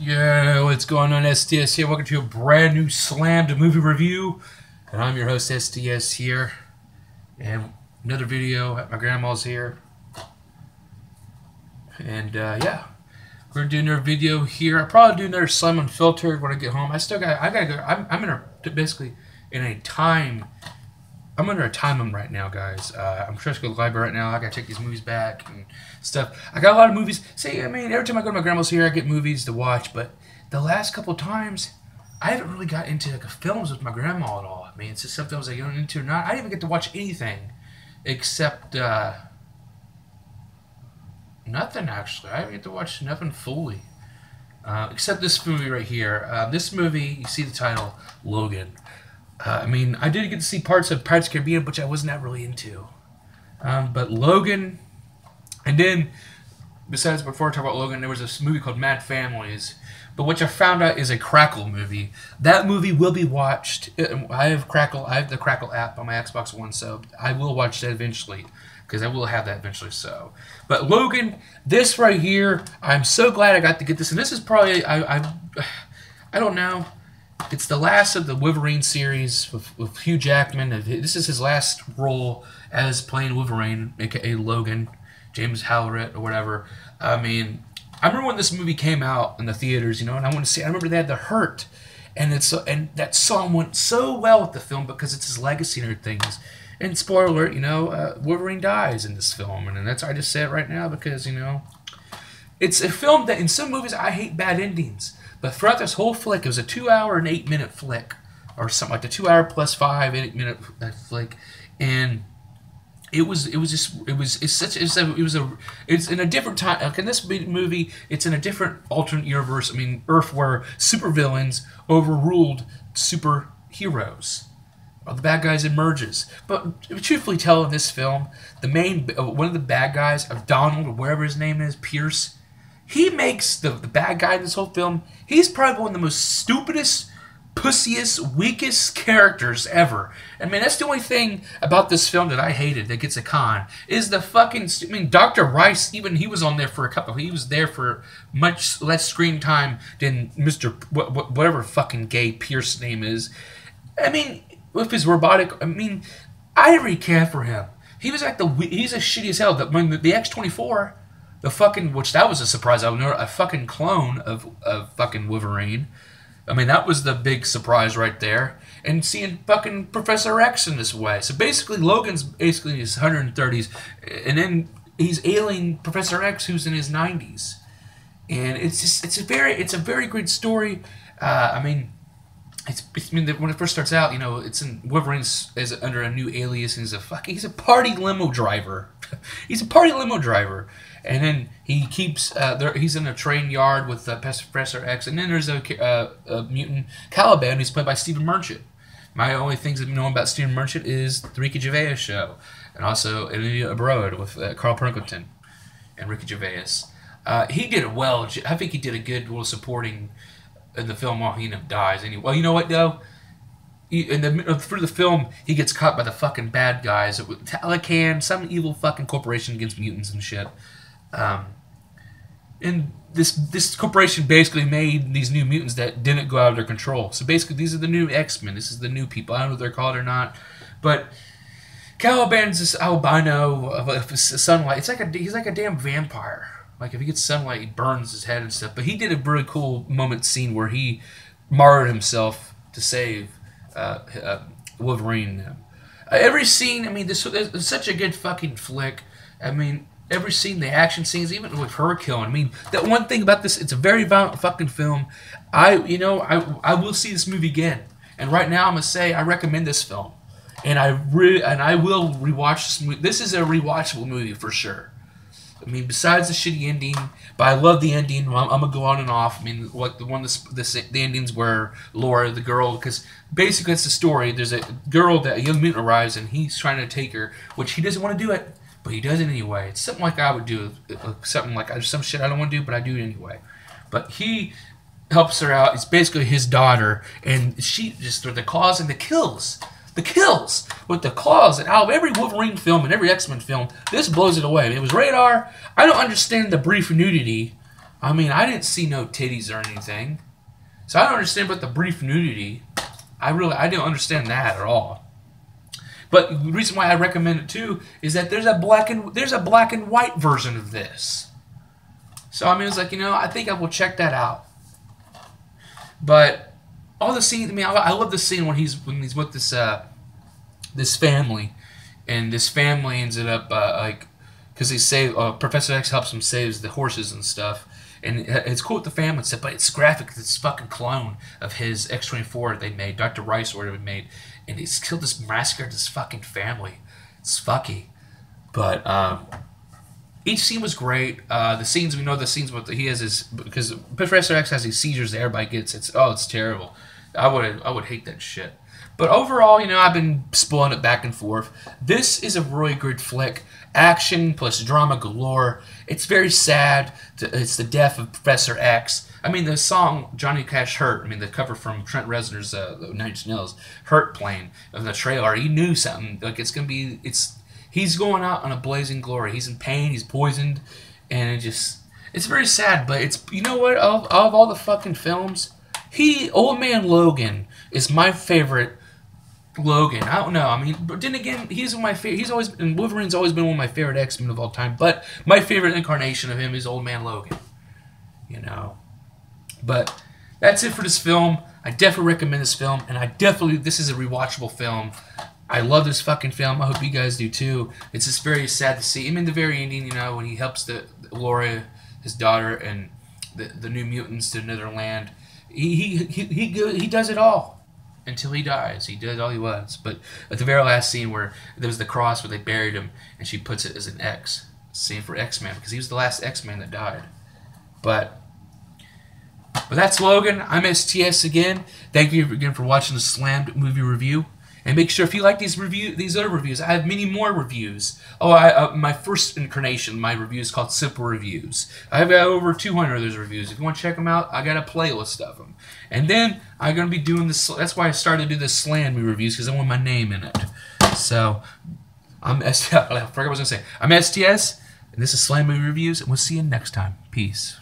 Yo, what's going on, STS here? Welcome to a brand new slammed movie review. And I'm your host, STS here. And another video at my grandma's here. And yeah, we're doing another video here. I'll probably do another slam unfiltered when I get home. I gotta go. I'm in a, basically in a time. I'm under a time limit right now, guys. I'm trying to go to the library right now. I gotta take these movies back and stuff. I got a lot of movies. See, I mean, every time I go to my grandma's here, I get movies to watch. But the last couple of times, I haven't really got into like films with my grandma at all. I mean, it's just something I was like going into or not. I didn't even get to watch anything except nothing. Actually, I didn't get to watch nothing fully except this movie right here. This movie, you see the title, Logan. I mean, I did get to see parts of Pirates of the Caribbean, which I wasn't that really into. But Logan, and then, besides, before I talk about Logan, there was this movie called Mad Families, but which I found out is a Crackle movie. That movie will be watched. I have the Crackle app on my Xbox One, so I will watch that eventually, because I will have that eventually, so. But Logan, this right here, I'm so glad I got to get this, and this is probably, I don't know, it's the last of the Wolverine series with Hugh Jackman. This is his last role as playing Wolverine, aka Logan, James Hallerit or whatever. I mean, I remember when this movie came out in the theaters, you know, and I want to see. I remember they had The Hurt, and that song went so well with the film because it's his legacy and everything. And spoiler alert, you know, Wolverine dies in this film, and that's I just say it right now because you know, it's a film that in some movies I hate bad endings. But throughout this whole flick, it was a 2 hour and 8 minute flick, or something like the 2 hour plus 5 8 minute flick, and it's in a different time. Like in this movie, it's in a different alternate universe. I mean, Earth, where supervillains overruled superheroes. The bad guys emerges, but truthfully tell, in this film, the main one of the bad guys, of Donald or whatever his name is, Pierce. He makes the bad guy in this whole film, he's probably one of the most stupidest, pussiest, weakest characters ever. I mean, that's the only thing about this film that I hated that gets a con, is the fucking, I mean, Dr. Rice, even he was on there for he was there for much less screen time than Mr. Whatever fucking gay Pierce name is. I mean, with his robotic, I mean, I didn't really care for him. He was like he's as shitty as hell. The X-24... the fucking, which that was a surprise. I know a fucking clone of fucking Wolverine. I mean, that was the big surprise right there. And seeing fucking Professor X in this way. So basically, Logan's basically in his 130s, and then he's alien Professor X, who's in his 90s. And it's a very great story. I mean, when it first starts out, you know, it's in Wolverine's is under a new alias, and he's a party limo driver. He's a party limo driver. And then he keeps, he's in a train yard with Professor X, and then there's a mutant, Caliban, who's played by Stephen Merchant. My only things that I know about Stephen Merchant is the Ricky Gervais show, and also Olivia Abroad with Carl Pilkington and Ricky Gervais. He did it well. I think he did a good little supporting in the film while he dies. Anyway, well, you know what though? Through the film, he gets caught by the fucking bad guys, Talican, some evil fucking corporation against mutants and shit. And this corporation basically made these new mutants that didn't go out of their control. So basically, these are the new X-Men. This is the new people. I don't know if they're called or not, but Caliban's this albino of sunlight. He's like a damn vampire. Like if he gets sunlight, he burns his head and stuff. But he did a really cool scene where he martyred himself to save Wolverine. Every scene, I mean, this is such a good fucking flick. I mean, every scene, the action scenes, even with her killing. I mean, that one thing about this, it's a very violent fucking film. I will see this movie again. And right now, I'm gonna say I recommend this film, and I will rewatch this movie. This is a rewatchable movie for sure. I mean, besides the shitty ending, but I love the ending. I'm gonna go on and off. I mean, what the endings where Laura, the girl, because basically it's the story. There's a girl that a young mutant arrives, and he's trying to take her, which he doesn't want to do it. But he does it anyway. It's something like I would do. Something like some shit I don't want to do, but I do it anyway. But he helps her out. It's basically his daughter, and she just the claws and the kills. The kills with the claws, and out of every Wolverine film and every X-Men film, this blows it away. I mean, it was radar. I don't understand the brief nudity I mean, I didn't see no titties or anything. So I don't understand about the brief nudity. I don't understand that at all. But the reason why I recommend it too is that there's a black and white version of this. So I mean, it's like, you know, I think I will check that out. But all the scenes, I mean, I love the scene when he's with this family, and this family ended up like, because they save Professor X helps him save the horses and stuff. And it's cool with the family and stuff, but it's graphic. This fucking clone of his X-24 they made, Dr. Rice or whatever he made, and he's killed this, massacred this fucking family. It's fucky. But each scene was great. The scenes, we know the scenes with he has his, because Professor X has these seizures that everybody gets. It's terrible. I would hate that shit. But overall, you know, I've been spoiling it back and forth. This is a really good flick. Action plus drama galore. It's very sad. It's the death of Professor X. I mean, the song Johnny Cash Hurt, I mean, the cover from Trent Reznor's Nine Inch Nails, Hurt playing of the trailer, he knew something. Like, it's going to be, he's going out on a blazing glory. He's in pain, he's poisoned, and it's very sad, but it's, you know what, of all the fucking films, Old Man Logan is my favorite Logan. I don't know. I mean, but then again, he's one of my favorite. And Wolverine's always been one of my favorite X-Men of all time. But my favorite incarnation of him is Old Man Logan. You know. But that's it for this film. I definitely recommend this film, and this is a rewatchable film. I love this fucking film. I hope you guys do too. It's just very sad to see him in the very ending. You know, when he helps Laura, his daughter, and the New Mutants to another land. He does it all. Until he dies. He did all he was. But at the very last scene where there was the cross where they buried him, and she puts it as an X. Same for X-Man, because he was the last X-Man that died. But that's Logan. I'm STS again. Thank you again for watching the Slammed movie review. And make sure, if you like these other reviews, I have many more reviews. Oh, my first incarnation, my review is called Simple Reviews. I've got over 200 of those reviews. If you want to check them out, I got a playlist of them. And then I'm going to be doing this. That's why I started to do the Slam movie reviews, because I want my name in it. So, I forgot what I was going to say. I'm STS, and this is Slam movie reviews, and we'll see you next time. Peace.